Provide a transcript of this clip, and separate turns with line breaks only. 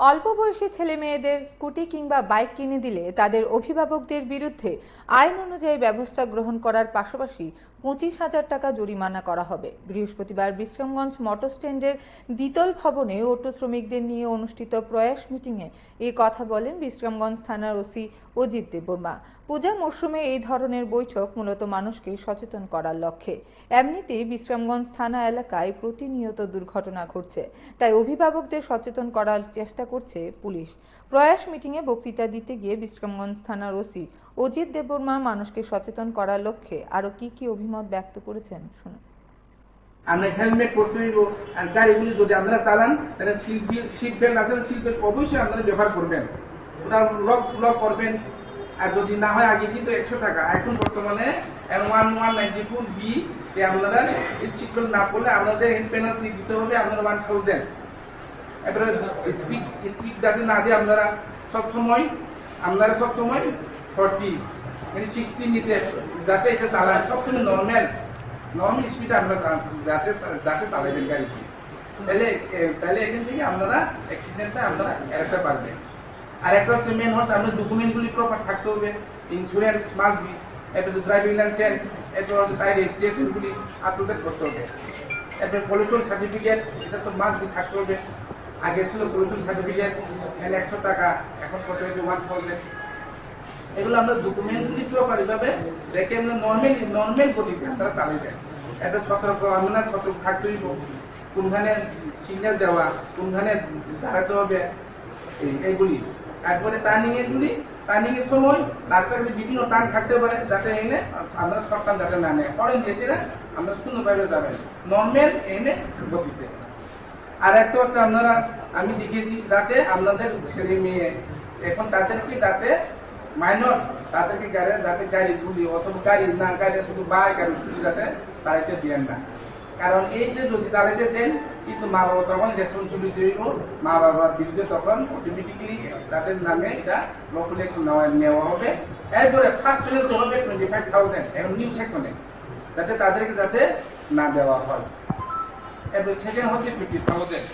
অল্প বয়সী ছেলে মেয়েদের স্কুটি কিংবা বাইক কিনে দিলে তাদের অভিভাবকদের বিরুদ্ধে আইন অনুযায়ী ব্যবস্থা গ্রহণ করার পাশাপাশি 25,000 টাকা জরিমানা করা হবে। বৃহস্পতিবার বিশ্রামগঞ্জ মোটর স্ট্যান্ডের দ্বিতল ভবনে অটো শ্রমিকদের নিয়ে অনুষ্ঠিত প্রয়াস মিটিংয়ে এই কথা বলেন বিশ্রামগঞ্জ থানার ওসি অজিত দেববর্মা। পূজা মরশুমে এই ধরনের বৈঠক মূলত মানুষকে সচেতন করার লক্ষ্যে। এমনিতেই বিশ্রামগঞ্জ থানা এলাকায় প্রতিনিয়ত দুর্ঘটনা ঘটছে, তাই অভিভাবকদের সচেতন করার চেষ্টা করছে পুলিশ। প্রয়াস মিটিংয়ে বক্তৃতা দিতে গিয়ে বিশ্রামগঞ্জ থানার ওসি অজিত দেববর্মা মানুষকে সচেতন করার লক্ষ্যে আরো কি অভিমত ব্যক্ত করেছেন শুনুন।
আমরা হেলমেট পরতে হইব, আর গাড়িগুলি যদি আপনারা চালান তাহলে সিট বেল্ট আছে, সিট বেল্ট অবশ্যই আপনারা ব্যবহার করবেন, ওটা লক করবেন। আর যদি না হয় আগে কিন্তু 100 টাকা, এখন বর্তমানে 1194B আপনারা এই সিট বেল্ট না পরলে আপনাদের পেনাল্টি দিতে হবে আপনারা 1000। এবারে স্পিড যাতে না দিয়ে আপনারা সবসময় 40 মানে 60 নিচে যাতে এটা চালান, সবসময় নর্মাল স্পিডে আপনারা যাতে চালাবেন গাড়িটি, তাহলে এখান থেকে আপনারা অ্যাক্সিডেন্টটা আপনারা এড়াতে পারবেন। আর একটা হচ্ছে মেন হচ্ছে আপনার ডকুমেন্টগুলি প্রপার থাকতে হবে, ইন্স্যুরেন্স মাস্ট বি, এরপরে ড্রাইভিং লাইসেন্স, এরপর হচ্ছে তাই রেজিস্ট্রেশনগুলি আপ টু ডেট করতে হবে। এরপরে পলিউশন সার্টিফিকেট, এটা তো মাস্ট বি থাকতে হবে। আগে ছিল পলিউশন সার্টিফিকেট 100 টাকা, এখন কত হয়েছে 1000। এগুলো আমরা ডকুমেন্টগুলি প্রপার ভাবে রেখে আমরা নর্মাল গতিতে আপনারা চালাবেন। এটা সতর্ক থাকতে হইব, কোনখানে সিগন্যাল দেওয়া, কোনখানে দাঁড়াতে হবে, এইগুলি। তারপরে টার্নিং এর সময় রাস্তাতে বিভিন্ন টার্ন থাকতে পারে, যাতে এনে আমরা শর্ট টার্ন যাতে না নেয়, পরে নিয়েছি না আমরা শূন্যভাবে যাবেন নর্মাল এনে গতিতে। আর একটা হচ্ছে আপনারা আমি দেখেছি যাতে আপনাদের ছেলে মেয়ে এখন তাদেরকে যাতে মাইনর তাদেরকে যাতে গাড়িগুলি অথবা গাড়ি শুধু বাইক আর শুধু যাতে চালাইতে দেন না, কারণ এই যে যদি চালাইতে দেন কিন্তু মা বাবা তখন রেসপন্সিবিলিটি হইব, মা বাবার বিরুদ্ধে তখন অটোমেটিক্যালি তাদের নামে এটা লোকাল অ্যাকশন নেওয়া হবে। এরপরে ফার্স্ট পেনাল্টি হবে 25,000 এবং নিউ সেকশনে, যাতে তাদেরকে যাতে না দেওয়া হয়। এরপর সেকেন্ড হচ্ছে 50,000।